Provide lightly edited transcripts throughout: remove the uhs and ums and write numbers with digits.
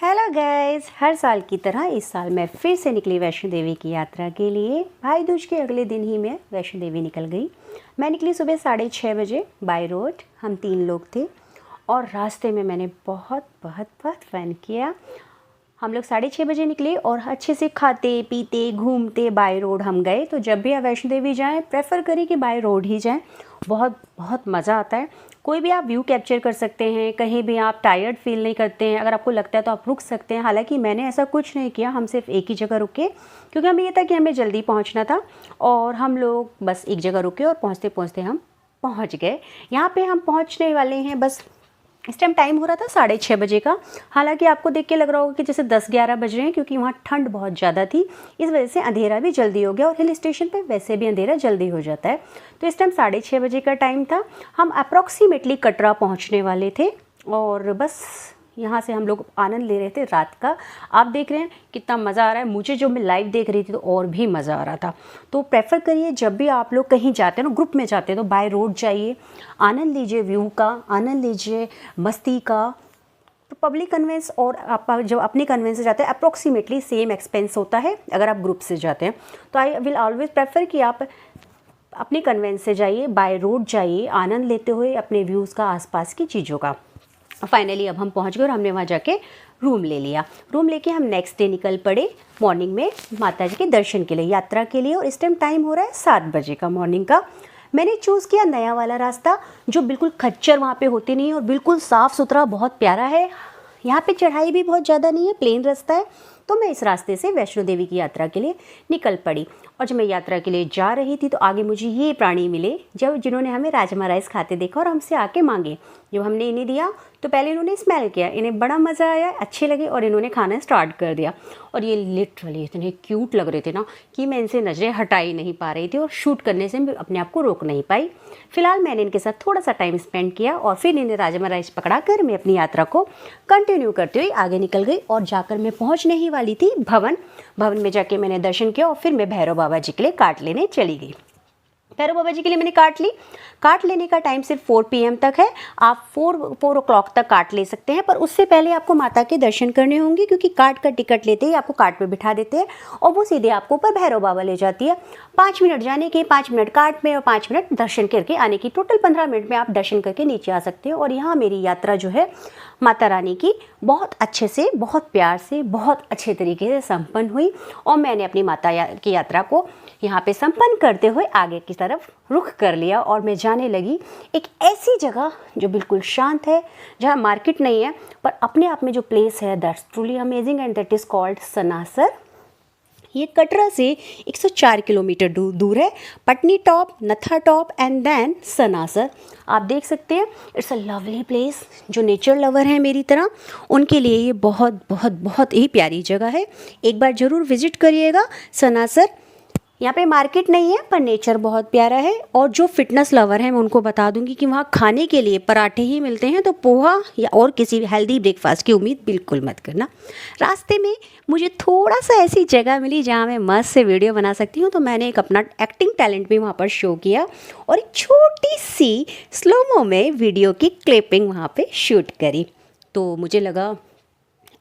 Hello guys, हर साल की तरह इस साल मैं फिर से निकली वैष्णो देवी की यात्रा के लिए। भाई दूज के अगले दिन ही मैं वैष्णो देवी निकल गई। मैं निकली सुबह 6:30 बजे बाय रोड। हम 3 लोग थे और रास्ते में मैंने बहुत बहुत बहुत फन किया। हम लोग 6:30 बजे निकले और अच्छे से खाते पीते घूमते बाय रोड हम गए। तो जब भी आप वैष्णो देवी जाएँ प्रेफर करें कि बाय रोड ही जाएँ। बहुत बहुत मज़ा आता है। कोई भी आप व्यू कैप्चर कर सकते हैं, कहीं भी आप टायर्ड फील नहीं करते हैं। अगर आपको लगता है तो आप रुक सकते हैं। हालांकि मैंने ऐसा कुछ नहीं किया, हम सिर्फ एक ही जगह रुके क्योंकि हमें ये था कि हमें जल्दी पहुंचना था और हम लोग बस एक जगह रुके और पहुंचते पहुंचते हम पहुंच गए। यहाँ पे हम पहुंचने वाले हैं, बस इस टाइम टाइम हो रहा था 6:30 बजे का। हालांकि आपको देख के लग रहा होगा कि जैसे 10-11 बज रहे हैं क्योंकि वहाँ ठंड बहुत ज़्यादा थी। इस वजह से अंधेरा भी जल्दी हो गया और हिल स्टेशन पे वैसे भी अंधेरा जल्दी हो जाता है। तो इस टाइम 6:30 बजे का टाइम था। हम अप्रॉक्सीमेटली कटरा पहुँचने वाले थे और बस यहाँ से हम लोग आनंद ले रहे थे रात का। आप देख रहे हैं कितना मज़ा आ रहा है। मुझे जो मैं लाइव देख रही थी तो और भी मज़ा आ रहा था। तो प्रेफर करिए जब भी आप लोग कहीं जाते हैं ना, ग्रुप में जाते हैं, तो बाय रोड जाइए, आनंद लीजिए व्यू का, आनंद लीजिए मस्ती का। तो पब्लिक कन्वेंस और आप जब अपने कन्वेंस से जाते हैं अप्रॉक्सीमेटली सेम एक्सपेंस होता है अगर आप ग्रुप से जाते हैं। तो आई विल ऑलवेज प्रेफर कि आप अपने कन्वेंस से जाइए, बाय रोड जाइए, आनंद लेते हुए अपने व्यूज़ का, आसपास की चीज़ों का। फाइनली अब हम पहुंच गए और हमने वहाँ जाके रूम ले लिया। रूम लेके हम नेक्स्ट डे निकल पड़े मॉर्निंग में माता जी के दर्शन के लिए, यात्रा के लिए। और इस टाइम टाइम हो रहा है 7 बजे का मॉर्निंग का। मैंने चूज़ किया नया वाला रास्ता जो बिल्कुल खच्चर वहाँ पे होते नहीं है और बिल्कुल साफ़ सुथरा, बहुत प्यारा है। यहाँ पे चढ़ाई भी बहुत ज़्यादा नहीं है, प्लेन रास्ता है। तो मैं इस रास्ते से वैष्णो देवी की यात्रा के लिए निकल पड़ी। और जब मैं यात्रा के लिए जा रही थी तो आगे मुझे ये प्राणी मिले जिन्होंने हमें राजमा राइस खाते देखा और हमसे आके मांगे। जब हमने इन्हें दिया तो पहले इन्होंने स्मेल किया, इन्हें बड़ा मज़ा आया, अच्छे लगे और इन्होंने खाना स्टार्ट कर दिया। और ये लिटरली इतने क्यूट लग रहे थे ना कि मैं इनसे नज़रें हटा ही नहीं पा रही थी और शूट करने से अपने आप को रोक नहीं पाई। फिलहाल मैंने इनके साथ थोड़ा सा टाइम स्पेंड किया और फिर इन्हें राजमा राइस पकड़ा कर मैं अपनी यात्रा को कंटिन्यू करते हुए आगे निकल गई। और जाकर मैं पहुँचने ही वाली थी भवन में जाके मैंने दर्शन किया और फिर मैं भैरव बाबा जी के लिए कार्ड लेने चली गई। भैरव बाबा जी के लिए मैंने कार्ड ली। कार्ड लेने का टाइम सिर्फ 4 PM तक है। आप 4 o'clock तक कार्ड ले सकते हैं, पर उससे पहले आपको माता के दर्शन करने होंगे क्योंकि कार्ड का टिकट लेते ही आपको कार्ड पे बिठा देते हैं और वो सीधे आपको ऊपर भैरव बाबा ले जाती है। 5 मिनट जाने के, 5 मिनट कार्ड में और 5 मिनट दर्शन करके आने की, टोटल 15 मिनट में आप दर्शन करके नीचे आ सकते हो। और यहाँ मेरी यात्रा जो है माता रानी की बहुत अच्छे से, बहुत प्यार से, बहुत अच्छे तरीके से संपन्न हुई और मैंने अपनी माता की यात्रा को यहाँ पे संपन्न करते हुए आगे की तरफ रुख कर लिया। और मैं जाने लगी एक ऐसी जगह जो बिल्कुल शांत है, जहाँ मार्केट नहीं है, पर अपने आप में जो प्लेस है that's truly amazing and that is called Sanasar. ये कटरा से 104 किलोमीटर दूर है। पटनी टॉप, नथा टॉप एंड देन सनासर। आप देख सकते हैं इट्स अ लवली प्लेस। जो नेचर लवर हैं मेरी तरह, उनके लिए ये बहुत बहुत बहुत ही प्यारी जगह है। एक बार ज़रूर विजिट करिएगा सनासर। यहाँ पे मार्केट नहीं है पर नेचर बहुत प्यारा है। और जो फिटनेस लवर हैं मैं उनको बता दूंगी कि वहाँ खाने के लिए पराठे ही मिलते हैं, तो पोहा या और किसी हेल्दी ब्रेकफास्ट की उम्मीद बिल्कुल मत करना। रास्ते में मुझे थोड़ा सा ऐसी जगह मिली जहाँ मैं मस्त से वीडियो बना सकती हूँ, तो मैंने एक अपना एक्टिंग टैलेंट भी वहाँ पर शो किया और एक छोटी सी स्लोमो में वीडियो की क्लिपिंग वहाँ पर शूट करी। तो मुझे लगा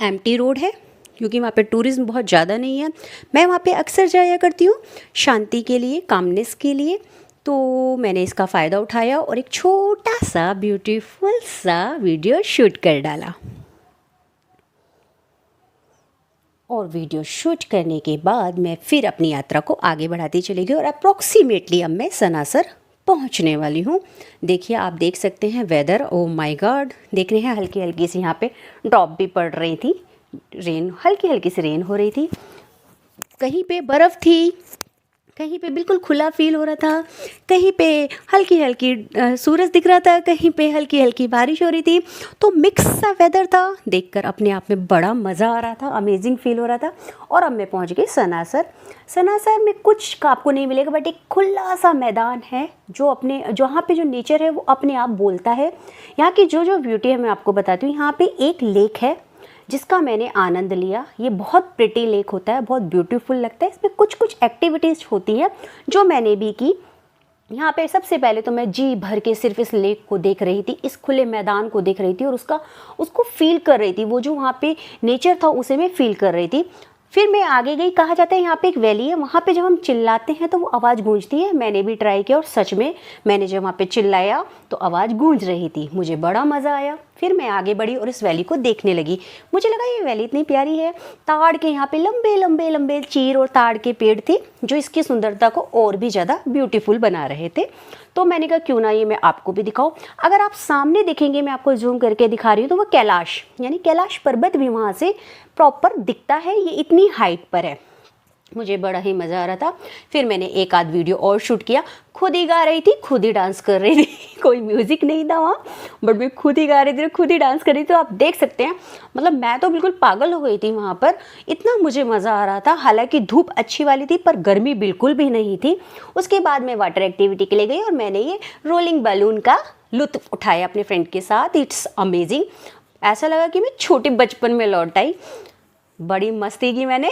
एम्प्टी रोड है क्योंकि वहाँ पे टूरिज्म बहुत ज़्यादा नहीं है। मैं वहाँ पे अक्सर जाया करती हूँ शांति के लिए, कामनेस के लिए। तो मैंने इसका फ़ायदा उठाया और एक छोटा सा ब्यूटीफुल सा वीडियो शूट कर डाला। और वीडियो शूट करने के बाद मैं फिर अपनी यात्रा को आगे बढ़ाती चली गई और अप्रॉक्सीमेटली अब मैं सनासर पहुंचने वाली हूँ। देखिए, आप देख सकते हैं वेदर, ओ माय गॉड, देख रहे हैं हल्की हल्की सी यहाँ पे ड्रॉप भी पड़ रही थी, रेन, हल्की हल्की सी रेन हो रही थी। कहीं पे बर्फ़ थी, कहीं पे बिल्कुल खुला फील हो रहा था, कहीं पे हल्की हल्की सूरज दिख रहा था, कहीं पे हल्की हल्की बारिश हो रही थी। तो मिक्स सा वेदर था, देखकर अपने आप में बड़ा मज़ा आ रहा था, अमेजिंग फील हो रहा था। और अब मैं पहुंच गई सनासर। सनासर में कुछ का आपको नहीं मिलेगा, बट एक खुला सा मैदान है जो जहाँ पे जो नेचर है वो अपने आप बोलता है। यहाँ की जो ब्यूटी है मैं आपको बताती हूँ। यहाँ पे एक लेक है जिसका मैंने आनंद लिया। ये बहुत प्रिटी लेक होता है, बहुत ब्यूटीफुल लगता है। इसमें कुछ एक्टिविटीज़ होती हैं जो मैंने भी की। यहाँ पे सबसे पहले तो मैं जी भर के सिर्फ इस लेक को देख रही थी, इस खुले मैदान को देख रही थी और उसको फील कर रही थी। वो जो वहाँ पे नेचर था उसे मैं फील कर रही थी। फिर मैं आगे गई, कहा जाता है यहाँ पे एक वैली है, वहाँ पे जब हम चिल्लाते हैं तो वो आवाज़ गूंजती है। मैंने भी ट्राई किया और सच में मैंने जब वहाँ पे चिल्लाया तो आवाज़ गूंज रही थी, मुझे बड़ा मज़ा आया। फिर मैं आगे बढ़ी और इस वैली को देखने लगी। मुझे लगा ये वैली इतनी प्यारी है, ताड़ के यहाँ पे लंबे लंबे लंबे चीर और ताड़ के पेड़ थे जो इसकी सुंदरता को और भी ज़्यादा ब्यूटीफुल बना रहे थे। तो मैंने कहा क्यों ना ये मैं आपको भी दिखाऊं। अगर आप सामने देखेंगे, मैं आपको जूम करके दिखा रही हूँ, तो वो कैलाश यानी कैलाश पर्वत भी वहाँ से प्रॉपर दिखता है। ये इतनी हाइट पर है, मुझे बड़ा ही मज़ा आ रहा था। फिर मैंने एक आध वीडियो और शूट किया, खुद ही गा रही थी, खुद ही डांस कर रही थी कोई म्यूज़िक नहीं था वहाँ, बट मैं खुद ही गा रही थी, खुद ही डांस कर रही थी। तो आप देख सकते हैं, मतलब मैं तो बिल्कुल पागल हो गई थी वहाँ पर, इतना मुझे मज़ा आ रहा था। हालांकि धूप अच्छी वाली थी पर गर्मी बिल्कुल भी नहीं थी। उसके बाद मैं वाटर एक्टिविटी के लिए गई और मैंने ये रोलिंग बैलून का लुत्फ़ उठाया अपने फ्रेंड के साथ। इट्स अमेजिंग, ऐसा लगा कि मैं छोटे बचपन में लौट आई। बड़ी मस्ती की मैंने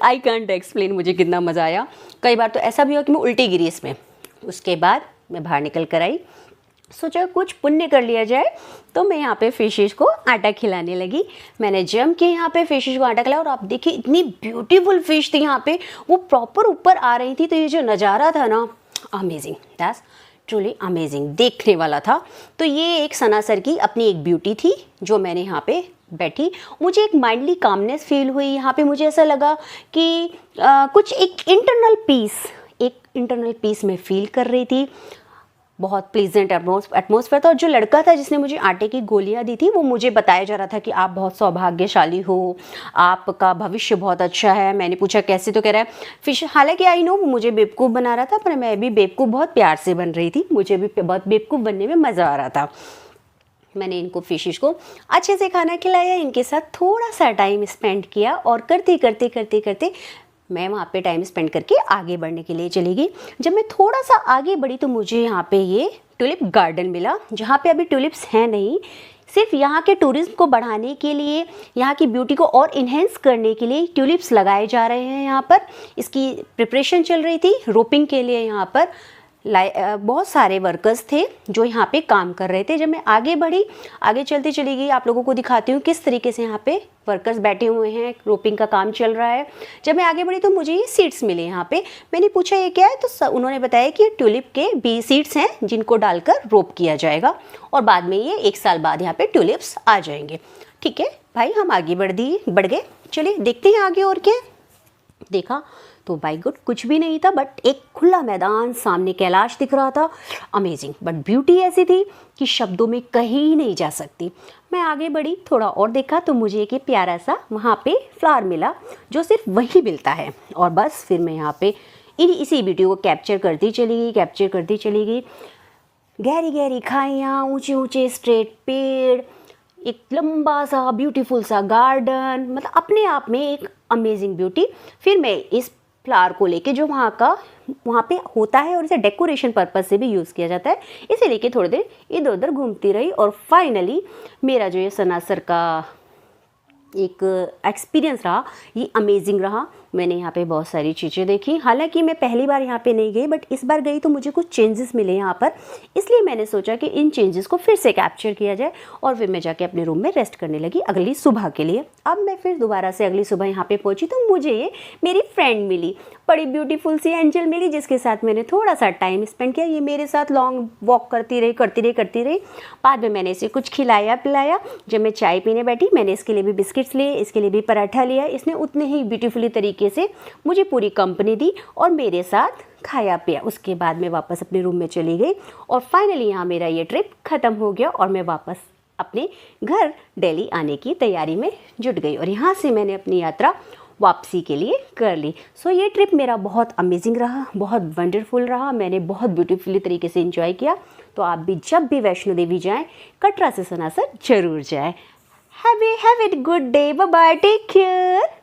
आई कांट एक्सप्लेन मुझे कितना मज़ा आया। कई बार तो ऐसा भी हुआ कि मैं उल्टी गिरी इसमें। उसके बाद मैं बाहर निकल कर आई, सोचा कुछ पुण्य कर लिया जाए, तो मैं यहाँ पे फिशेस को आटा खिलाने लगी। मैंने जम के यहाँ पे फिशेस को आटा खिलाया और आप देखिए इतनी ब्यूटीफुल फिश थी यहाँ पे, वो प्रॉपर ऊपर आ रही थी। तो ये जो नज़ारा था ना, अमेजिंग, दैट्स ट्रूली अमेजिंग, देखने वाला था। तो ये एक सनासर की अपनी एक ब्यूटी थी जो मैंने यहाँ पे बैठी। मुझे एक माइंडली कामनेस फील हुई यहाँ पे। मुझे ऐसा लगा कि कुछ एक इंटरनल पीस मैं फील कर रही थी। बहुत प्लीजेंट एटमॉस्फेयर था। और जो लड़का था जिसने मुझे आटे की गोलियां दी थी, वो मुझे बताया जा रहा था कि आप बहुत सौभाग्यशाली हो, आपका भविष्य बहुत अच्छा है। मैंने पूछा कैसे, तो कह रहा है फिश। हालांकि आई नो मुझे बेवकूफ़ बना रहा था, पर मैं भी बेवकूफ़ बहुत प्यार से बन रही थी। मुझे भी बहुत बेवकूफ़ बनने में मज़ा आ रहा था। मैंने इनको फिशेस को अच्छे से खाना खिलाया, इनके साथ थोड़ा सा टाइम स्पेंड किया और करते करते मैं वहाँ पे टाइम स्पेंड करके आगे बढ़ने के लिए चली गई। जब मैं थोड़ा सा आगे बढ़ी तो मुझे यहाँ पे ये ट्यूलिप गार्डन मिला, जहाँ पे अभी ट्यूलिप्स हैं नहीं। सिर्फ यहाँ के टूरिज्म को बढ़ाने के लिए, यहाँ की ब्यूटी को और इन्हेंस करने के लिए ट्यूलिप्स लगाए जा रहे हैं यहाँ पर। इसकी प्रिपरेशन चल रही थी रोपिंग के लिए। यहाँ पर बहुत सारे वर्कर्स थे जो यहाँ पे काम कर रहे थे। जब मैं आगे बढ़ी, आगे चलती चली गई, आप लोगों को दिखाती हूँ किस तरीके से यहाँ पे वर्कर्स बैठे हुए हैं, रोपिंग का काम चल रहा है। जब मैं आगे बढ़ी तो मुझे ये सीड्स मिले यहाँ पे। मैंने पूछा ये क्या है, तो उन्होंने बताया कि ये ट्यूलिप के बी सीड्स हैं जिनको डालकर रोप किया जाएगा और बाद में ये 1 साल बाद यहाँ पे ट्यूलिप्स आ जाएंगे। ठीक है भाई, हम आगे बढ़ गए। चलिए देखते हैं आगे और क्या। देखा तो बाय गुड कुछ भी नहीं था, बट एक खुला मैदान, सामने कैलाश दिख रहा था। अमेजिंग, बट ब्यूटी ऐसी थी कि शब्दों में कहीं नहीं जा सकती। मैं आगे बढ़ी, थोड़ा और देखा तो मुझे एक प्यारा सा वहाँ पे फ्लावर मिला जो सिर्फ वहीं मिलता है। और बस फिर मैं यहाँ पे इसी वीडियो को कैप्चर करती चली गई। गहरी गहरी खाइयाँ, ऊंचे ऊंचे स्ट्रेट पेड़, एक लंबा सा ब्यूटीफुल सा गार्डन, मतलब अपने आप में एक अमेजिंग ब्यूटी। फिर मैं इस फ्लावर को लेके, जो वहाँ पे होता है और इसे डेकोरेशन पर्पस से भी यूज़ किया जाता है, इसे लेके थोड़ी देर इधर उधर घूमती रही। और फाइनली मेरा जो ये सनासर का एक एक्सपीरियंस रहा, ये अमेजिंग रहा। मैंने यहाँ पे बहुत सारी चीज़ें देखी। हालांकि मैं पहली बार यहाँ पे नहीं गई, बट इस बार गई तो मुझे कुछ चेंजेस मिले यहाँ पर, इसलिए मैंने सोचा कि इन चेंजेस को फिर से कैप्चर किया जाए। और फिर मैं जाके अपने रूम में रेस्ट करने लगी अगली सुबह के लिए। अब मैं फिर दोबारा से अगली सुबह यहाँ पे पहुँची तो मुझे ये मेरी फ्रेंड मिली, बड़ी ब्यूटीफुल सी एंजल मिली, जिसके साथ मैंने थोड़ा सा टाइम स्पेंड किया। ये मेरे साथ लॉन्ग वॉक करती रही। बाद में मैंने इसे कुछ खिलाया पिलाया। जब मैं चाय पीने बैठी, मैंने इसके लिए भी बिस्किट्स लिए, इसके लिए भी पराठा लिया। इसने उतने ही ब्यूटीफुली तरीके से मुझे पूरी कंपनी दी और मेरे साथ खाया पिया। उसके बाद मैं वापस अपने रूम में चली गई और फाइनली यहाँ मेरा ये ट्रिप ख़त्म हो गया और मैं वापस अपने घर दिल्ली आने की तैयारी में जुट गई। और यहाँ से मैंने अपनी यात्रा वापसी के लिए कर ली। सो ये ट्रिप मेरा बहुत अमेजिंग रहा, बहुत वंडरफुल रहा। मैंने बहुत ब्यूटीफुली तरीके से एंजॉय किया। तो आप भी जब भी वैष्णो देवी जाएं, कटरा से सनासर जरूर जाएं। Have a good day, bye bye, take care.